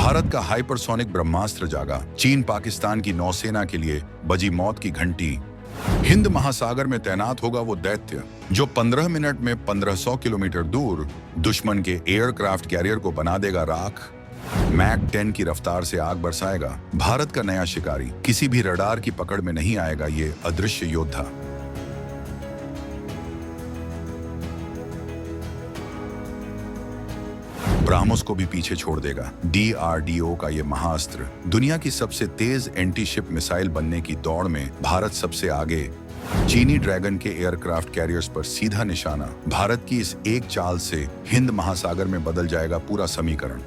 भारत का हाइपरसोनिक ब्रह्मास्त्र जागा। चीन पाकिस्तान की नौसेना के लिए बजी मौत की घंटी। हिंद महासागर में तैनात होगा वो दैत्य जो 15 मिनट में 1500 किलोमीटर दूर दुश्मन के एयरक्राफ्ट कैरियर को बना देगा राख। मैक 10 की रफ्तार से आग बरसाएगा। भारत का नया शिकारी, किसी भी रडार की पकड़ में नहीं आएगा ये अदृश्य योद्धा। ब्राह्मोस को भी पीछे छोड़ देगा। DRDO का ये महाअस्त्र दुनिया की सबसे तेज एंटी शिप मिसाइल बनने की दौड़ में भारत सबसे आगे। चीनी ड्रैगन के एयरक्राफ्ट कैरियर्स पर सीधा निशाना। भारत की इस एक चाल से हिंद महासागर में बदल जाएगा पूरा समीकरण।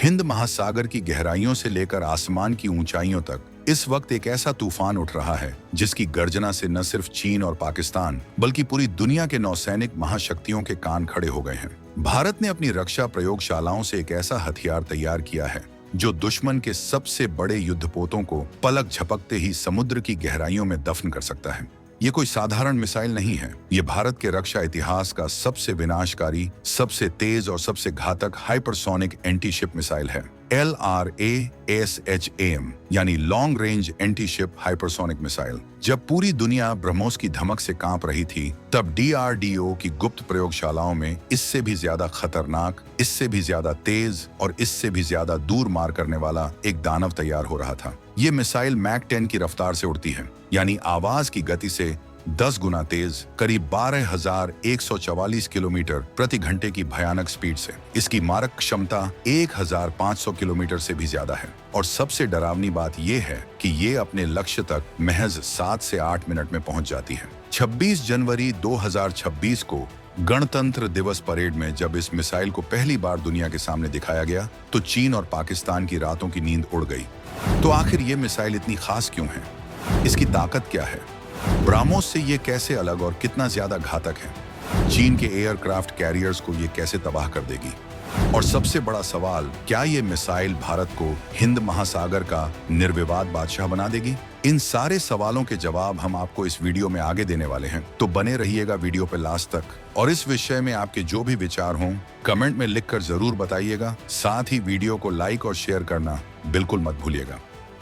हिंद महासागर की गहराइयों से लेकर आसमान की ऊंचाइयों तक इस वक्त एक ऐसा तूफान उठ रहा है जिसकी गर्जना से न सिर्फ चीन और पाकिस्तान बल्कि पूरी दुनिया के नौसैनिक महाशक्तियों के कान खड़े हो गए हैं। भारत ने अपनी रक्षा प्रयोगशालाओं से एक ऐसा हथियार तैयार किया है जो दुश्मन के सबसे बड़े युद्धपोतों को पलक झपकते ही समुद्र की गहराइयों में दफन कर सकता है। ये कोई साधारण मिसाइल नहीं है, ये भारत के रक्षा इतिहास का सबसे विनाशकारी, सबसे तेज और सबसे घातक हाइपरसोनिक एंटी शिप मिसाइल है। LRASHAM यानी long range anti ship hypersonic missile. जब पूरी दुनिया ब्रह्मोस की धमक से कांप रही थी, तब DRDO की गुप्त प्रयोगशालाओं में इससे भी ज्यादा खतरनाक, इससे भी ज्यादा तेज और इससे भी ज्यादा दूर मार करने वाला एक दानव तैयार हो रहा था। ये मिसाइल मैक 10 की रफ्तार से उड़ती है, यानी आवाज की गति से 10 गुना तेज, करीब 12,144 किलोमीटर प्रति घंटे की भयानक स्पीड से। इसकी मारक क्षमता 1,500 किलोमीटर से भी ज्यादा है और सबसे डरावनी बात यह है कि ये अपने लक्ष्य तक महज 7 से 8 मिनट में पहुंच जाती है। 26 जनवरी 2026 को गणतंत्र दिवस परेड में जब इस मिसाइल को पहली बार दुनिया के सामने दिखाया गया तो चीन और पाकिस्तान की रातों की नींद उड़ गई। तो आखिर ये मिसाइल इतनी खास क्यों है? इसकी ताकत क्या है? ब्राह्मोस से ये कैसे अलग और कितना ज्यादा घातक है? चीन के एयरक्राफ्ट कैरियर्स को ये कैसे तबाह कर देगी? और सबसे बड़ा सवाल, क्या ये मिसाइल भारत को हिंद महासागर का निर्विवाद बादशाह बना देगी? इन सारे सवालों के जवाब हम आपको इस वीडियो में आगे देने वाले हैं, तो बने रहिएगा वीडियो पे लास्ट तक। और इस विषय में आपके जो भी विचार हों कमेंट में लिखकर जरूर बताइएगा। साथ ही वीडियो को लाइक और शेयर करना बिल्कुल मत भूलिएगा।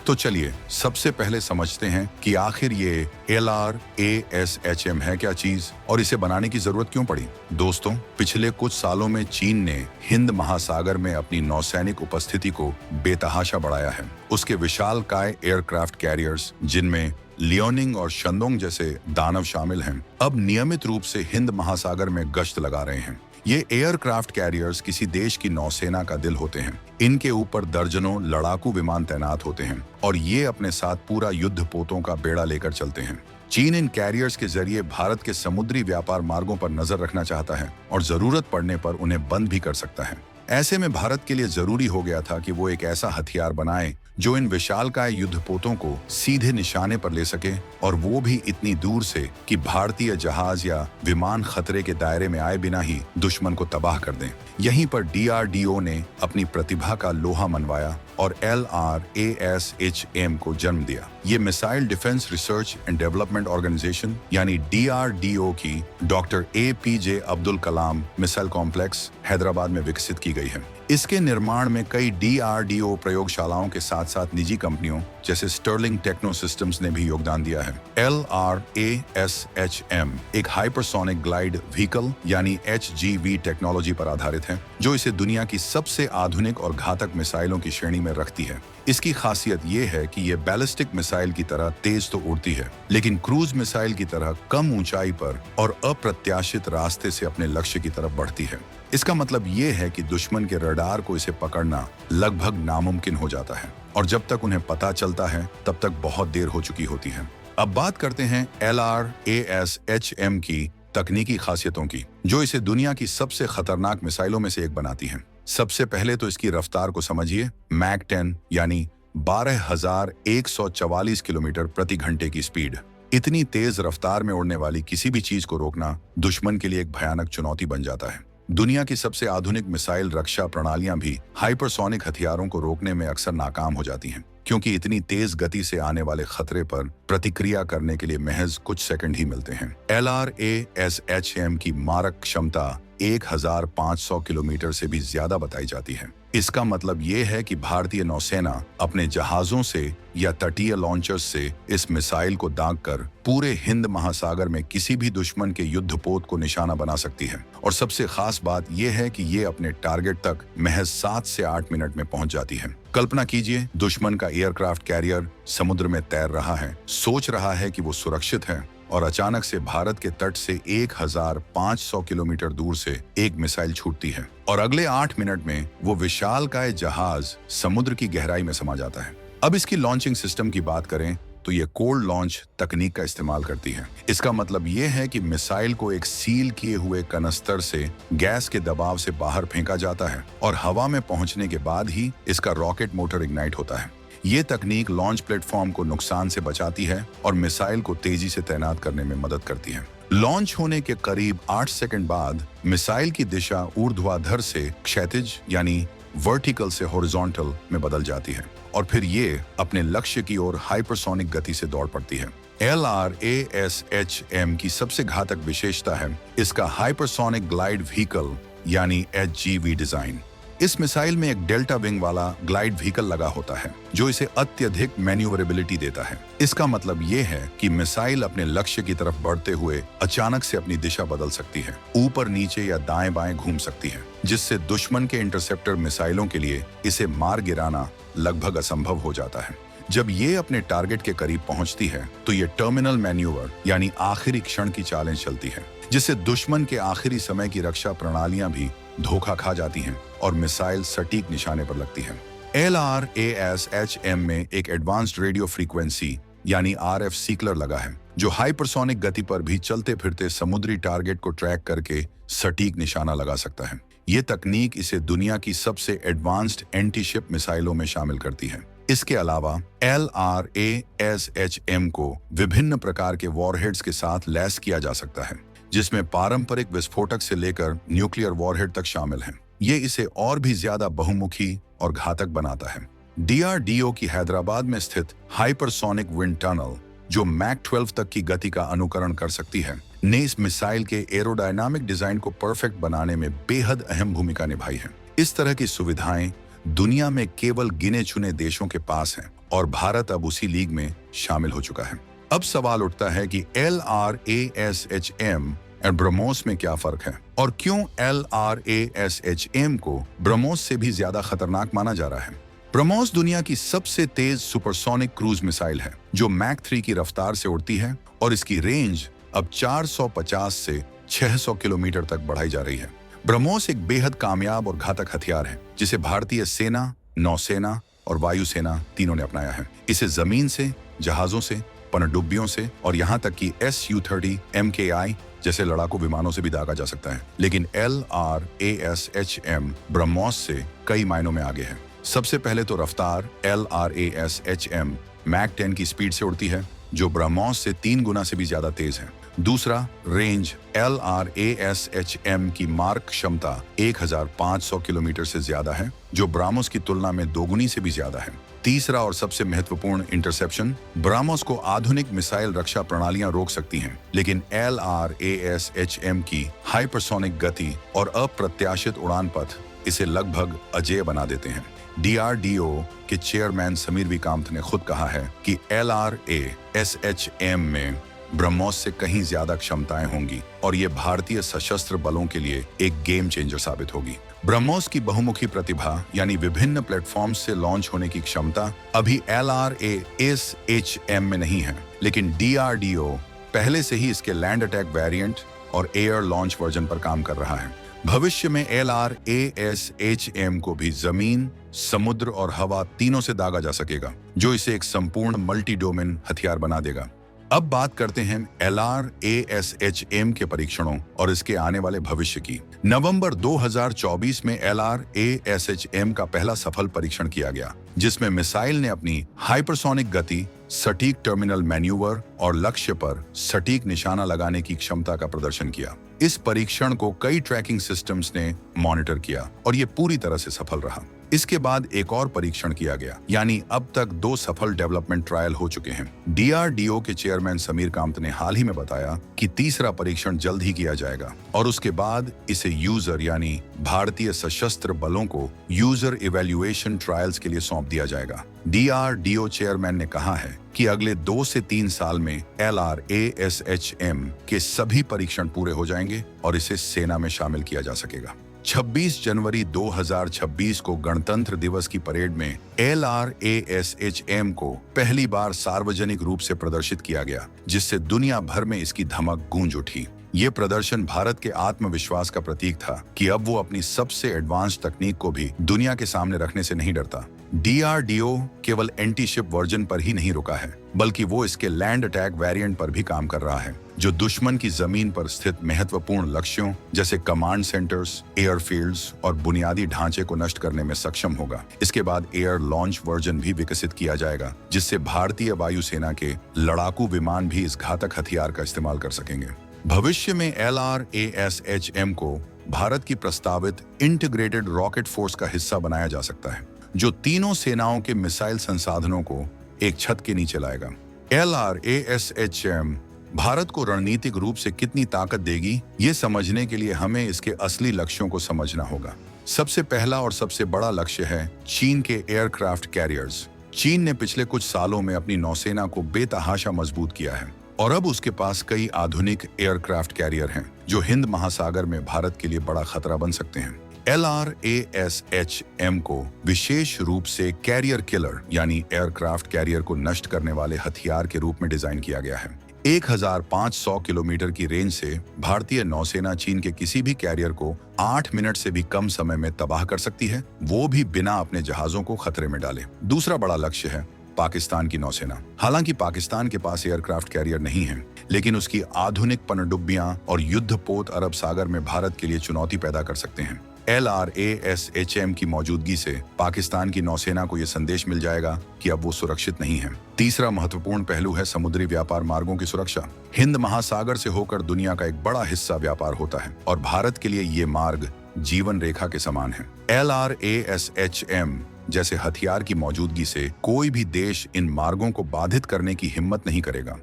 तो चलिए सबसे पहले समझते हैं कि आखिर ये LRASHM है क्या चीज और इसे बनाने की जरूरत क्यों पड़ी। दोस्तों, पिछले कुछ सालों में चीन ने हिंद महासागर में अपनी नौसैनिक उपस्थिति को बेतहाशा बढ़ाया है। उसके विशालकाय एयरक्राफ्ट कैरियर्स, जिनमें लियोनिंग और शंदोंग जैसे दानव शामिल हैं, अब नियमित रूप से हिंद महासागर में गश्त लगा रहे हैं। ये एयरक्राफ्ट कैरियर्स किसी देश की नौसेना का दिल होते हैं। इनके ऊपर दर्जनों लड़ाकू विमान तैनात होते हैं और ये अपने साथ पूरा युद्धपोतों का बेड़ा लेकर चलते हैं। चीन इन कैरियर्स के जरिए भारत के समुद्री व्यापार मार्गों पर नजर रखना चाहता है और जरूरत पड़ने पर उन्हें बंद भी कर सकता है। ऐसे में भारत के लिए जरूरी हो गया था कि वो एक ऐसा हथियार बनाए जो इन विशालकाय युद्धपोतों को सीधे निशाने पर ले सके, और वो भी इतनी दूर से कि भारतीय जहाज या विमान खतरे के दायरे में आए बिना ही दुश्मन को तबाह कर दें। यहीं पर DRDO ने अपनी प्रतिभा का लोहा मनवाया और LRASHM को जन्म दिया। ये missile defence research and development organisation यानी DRDO की doctor APJ Abdul Kalam missile complex Hyderabad में विकसित की गई है। इसके निर्माण में कई DRDO प्रयोगशालाओं के साथ साथ निजी कंपनियों जैसे स्टर्लिंग टेक्नो सिस्टम्स ने भी योगदान दिया है। LRASHM एक हाइपरसोनिक ग्लाइड व्हीकल यानी HGV टेक्नोलॉजी पर आधारित है, जो इसे दुनिया की सबसे आधुनिक और घातक मिसाइलों की श्रेणी में रखती है। इसकी खासियत ये है कि ये बैलिस्टिक मिसाइल की तरह तेज तो उड़ती है, लेकिन क्रूज मिसाइल की तरह कम ऊंचाई पर और अप्रत्याशित रास्ते से अपने लक्ष्य की तरफ बढ़ती है। इसका मतलब ये है कि दुश्मन के रडार को इसे पकड़ना लगभग नामुमकिन हो जाता है और जब तक उन्हें पता चलता है तब तक बहुत देर हो चुकी होती है। अब बात करते हैं LRASHM की तकनीकी खासियतों की, जो इसे दुनिया की सबसे खतरनाक मिसाइलों में से एक बनाती हैं। सबसे पहले तो इसकी रफ्तार को समझिए। मैक 10 यानी 12,144 किलोमीटर प्रति घंटे की स्पीड। इतनी तेज रफ्तार में उड़ने वाली किसी भी चीज को रोकना दुश्मन के लिए एक भयानक चुनौती बन जाता है। दुनिया की सबसे आधुनिक मिसाइल रक्षा प्रणालियां भी हाइपरसोनिक हथियारों को रोकने में अक्सर नाकाम हो जाती हैं, क्योंकि इतनी तेज गति से आने वाले खतरे पर प्रतिक्रिया करने के लिए महज कुछ सेकंड ही मिलते हैं। LRASHM की मारक क्षमता 1,500 किलोमीटर से भी ज्यादा बताई जाती है। इसका मतलब ये है कि भारतीय नौसेना अपने जहाजों से या तटीय लॉन्चर्स से इस मिसाइल को दागकर पूरे हिंद महासागर में किसी भी दुश्मन के युद्धपोत को निशाना बना सकती है। और सबसे खास बात यह है कि ये अपने टारगेट तक महज 7 से 8 मिनट में पहुंच जाती है। कल्पना कीजिए, दुश्मन का एयरक्राफ्ट कैरियर समुद्र में तैर रहा है, सोच रहा है कि वो सुरक्षित है, और अचानक से भारत के तट से 1500 किलोमीटर दूर से एक मिसाइल छूटती है और अगले 8 मिनट में वो विशालकाय जहाज समुद्र की गहराई में समा जाता है। अब इसकी लॉन्चिंग सिस्टम की बात करें तो ये कोल्ड लॉन्च तकनीक का इस्तेमाल करती है। इसका मतलब ये है कि मिसाइल को एक सील किए हुए कनस्तर से गैस के दबाव से बाहर फेंका जाता है और हवा में पहुंचने के बाद ही इसका रॉकेट मोटर इग्नाइट होता है। ये तकनीक लॉन्च प्लेटफॉर्म को नुकसान से बचाती है और मिसाइल को तेजी से तैनात करने में मदद करती है। लॉन्च होने के करीब 8 सेकंड बाद मिसाइल की दिशा ऊर्ध्वाधर से क्षैतिज यानी वर्टिकल से हॉरिजॉन्टल में बदल जाती है और फिर ये अपने लक्ष्य की ओर हाइपरसोनिक गति से दौड़ पड़ती है। LRASHM की सबसे घातक विशेषता है इसका हाइपरसोनिक ग्लाइड व्हीकल यानी HGV डिजाइन। इस मिसाइल में एक डेल्टा विंग वाला ग्लाइड व्हीकल लगा होता है जो इसे अत्यधिक मैन्यूवरेबिलिटी देता है। इसका मतलब ये है कि मिसाइल अपने लक्ष्य की तरफ बढ़ते हुए अचानक से अपनी दिशा बदल सकती है, ऊपर नीचे या दाएं बाएं घूम सकती है, जिससे दुश्मन के इंटरसेप्टर मिसाइलों के लिए इसे मार गिराना लगभग असंभव हो जाता है। जब ये अपने टारगेट के करीब पहुंचती है तो ये टर्मिनल मैन्यूवर यानी आखिरी क्षण की चालें चलती है, जिससे दुश्मन के आखिरी समय की रक्षा प्रणालियां भी धोखा खा जाती हैं और मिसाइल सटीक निशाने पर लगती है। LRASHM में एक एडवांस्ड रेडियो फ्रीक्वेंसी यानी RF सीकलर लगा है जो हाइपरसोनिक गति पर भी चलते फिरते समुद्री टारगेट को ट्रैक करके सटीक निशाना लगा सकता है। ये तकनीक इसे दुनिया की सबसे एडवांस्ड एंटी शिप मिसाइलों में शामिल करती है। इसके अलावा LRASHM को विभिन्न प्रकार के वॉरहेड्स के साथ लैस किया जा सकता है, जिसमें पारंपरिक विस्फोटक से लेकर न्यूक्लियर वॉरहेड तक शामिल हैं। ये इसे और भी ज्यादा बहुमुखी और घातक बनाता है। DRDO की हैदराबाद में स्थित हाइपरसोनिक विंड टनल, जो मैक 12 तक की गति का अनुकरण कर सकती है, ने इस मिसाइल के एरोडायनामिक डिजाइन को परफेक्ट बनाने में बेहद अहम भूमिका निभाई है। इस तरह की सुविधाएं दुनिया में केवल गिने चुने देशों के पास हैं और भारत अब उसी लीग में शामिल हो चुका है। अब सवाल उठता है कि LRASHM और ब्रह्मोस में क्या फर्क है और क्यों LRASHM को ब्रह्मोस से भी ज्यादा खतरनाक माना जा रहा है। ब्रह्मोस दुनिया की सबसे तेज सुपरसोनिक क्रूज मिसाइल है जो मैक 3 की रफ्तार से उड़ती है और इसकी रेंज अब 450 से 600 किलोमीटर तक बढ़ाई जा रही है। ब्रह्मोस एक बेहद कामयाब और घातक हथियार है जिसे भारतीय सेना, नौसेना और वायुसेना तीनों ने अपनाया है। इसे जमीन से, जहाजों से, पनडुब्बियों से और यहाँ तक कि Su-30 MKI जैसे लड़ाकू विमानों से भी दागा जा सकता है। लेकिन LRASHM ब्रह्मोस से कई मायनों में आगे है। सबसे पहले तो रफ्तार LRASHM मैक 10 की स्पीड से उड़ती है जो ब्रह्मोस से 3 गुना से भी ज्यादा तेज है। दूसरा, रेंज LRASHM की मार्क क्षमता 1500 किलोमीटर से ज्यादा है जो ब्रह्मोस की तुलना में 2 गुनी से भी ज्यादा है। तीसरा और सबसे महत्वपूर्ण, इंटरसेप्शन। ब्रह्मोस को आधुनिक मिसाइल रक्षा प्रणालियां रोक सकती हैं, लेकिन LRASHM की हाइपरसोनिक गति और अप्रत्याशित उड़ान पथ इसे लगभग अजेय बना देते हैं। DRDO के चेयरमैन समीर विकामत ने खुद कहा है कि LRASHM में ब्रह्मोस से कहीं ज्यादा क्षमताएं होंगी और ये भारतीय सशस्त्र बलों के लिए एक गेम चेंजर साबित होगी। ब्रह्मोस की बहुमुखी प्रतिभा यानी विभिन्न प्लेटफॉर्म्स से लॉन्च होने की क्षमता अभी LRASHM में नहीं है, लेकिन DRDO पहले से ही इसके लैंड अटैक वेरिएंट और एयर लॉन्च वर्जन पर काम कर रहा है। भविष्य में LRASHM को भी जमीन, समुद्र और हवा तीनों से दागा जा सकेगा, जो इसे एक संपूर्ण मल्टी डोमेन हथियार बना देगा। अब बात करते हैं LRASHM के परीक्षणों और इसके आने वाले भविष्य की। नवंबर 2024 में LRASHM का पहला सफल परीक्षण किया गया, जिसमें मिसाइल ने अपनी हाइपरसोनिक गति, सटीक टर्मिनल मैन्यूवर और लक्ष्य पर सटीक निशाना लगाने की क्षमता का प्रदर्शन किया। इस परीक्षण को कई ट्रैकिंग सिस्टम्स ने मॉनिटर किया और ये पूरी तरह से सफल रहा। इसके बाद एक और परीक्षण किया गया, यानी अब तक 2 सफल डेवलपमेंट ट्रायल हो चुके हैं। DRDO के चेयरमैन समीर कांत ने हाल ही में बताया कि तीसरा परीक्षण जल्द ही किया जाएगा और उसके बाद इसे यूजर यानी भारतीय सशस्त्र बलों को यूजर इवैल्यूएशन ट्रायल्स के लिए सौंप दिया जाएगा। DRDO चेयरमैन ने कहा है कि अगले 2 से 3 साल में LRASHM के सभी परीक्षण पूरे हो जाएंगे और इसे सेना में शामिल किया जा सकेगा। 26 जनवरी 2026 को गणतंत्र दिवस की परेड में LRASHM को पहली बार सार्वजनिक रूप से प्रदर्शित किया गया, जिससे दुनिया भर में इसकी धमक गूंज उठी। ये प्रदर्शन भारत के आत्मविश्वास का प्रतीक था कि अब वो अपनी सबसे एडवांस तकनीक को भी दुनिया के सामने रखने से नहीं डरता। DRDO केवल एंटी शिप वर्जन पर ही नहीं रुका है, बल्कि वो इसके लैंड अटैक वेरिएंट पर भी काम कर रहा है, जो दुश्मन की जमीन पर स्थित महत्वपूर्ण लक्ष्यों जैसे कमांड सेंटर्स, एयरफील्ड्स और बुनियादी ढांचे को नष्ट करने में सक्षम होगा। इसके बाद एयर लॉन्च वर्जन भी विकसित किया जाएगा, जिससे भारतीय वायुसेना के लड़ाकू विमान भी इस घातक हथियार का इस्तेमाल कर सकेंगे। भविष्य में LRASHM को भारत की प्रस्तावित इंटीग्रेटेड रॉकेट फोर्स का हिस्सा बनाया जा सकता है, जो तीनों सेनाओं के मिसाइल संसाधनों को एक छत के नीचे लाएगा। LRASHM भारत को रणनीतिक रूप से कितनी ताकत देगी, ये समझने के लिए हमें इसके असली लक्ष्यों को समझना होगा। सबसे पहला और सबसे बड़ा लक्ष्य है चीन के एयरक्राफ्ट कैरियर्स। चीन ने पिछले कुछ सालों में अपनी नौसेना को बेतहाशा मजबूत किया है और अब उसके पास कई आधुनिक एयरक्राफ्ट कैरियर हैं, जो हिंद महासागर में भारत के लिए बड़ा खतरा बन सकते हैं। LRASHM को विशेष रूप से कैरियर किलर यानी एयरक्राफ्ट कैरियर को नष्ट करने वाले हथियार के रूप में डिजाइन किया गया है। 1500 किलोमीटर की रेंज से भारतीय नौसेना चीन के किसी भी कैरियर को 8 मिनट से भी कम समय में तबाह कर सकती है, वो भी बिना अपने जहाजों को खतरे में डाले। दूसरा बड़ा लक्ष्य है पाकिस्तान की नौसेना। हालांकि पाकिस्तान के पास एयरक्राफ्ट कैरियर नहीं है, लेकिन उसकी आधुनिक पनडुब्बियां और युद्धपोत अरब सागर में भारत के लिए चुनौती पैदा कर सकते हैं। LRASHM की मौजूदगी से पाकिस्तान की नौसेना को यह संदेश मिल जाएगा कि अब वो सुरक्षित नहीं है। तीसरा महत्वपूर्ण पहलू है समुद्री व्यापार मार्गों की सुरक्षा। हिंद महासागर से होकर दुनिया का एक बड़ा हिस्सा व्यापार होता है और भारत के लिए ये मार्ग जीवन रेखा के समान है। LRASHM जैसे हथियार की मौजूदगी से कोई भी देश इन मार्गों को बाधित करने की हिम्मत नहीं करेगा।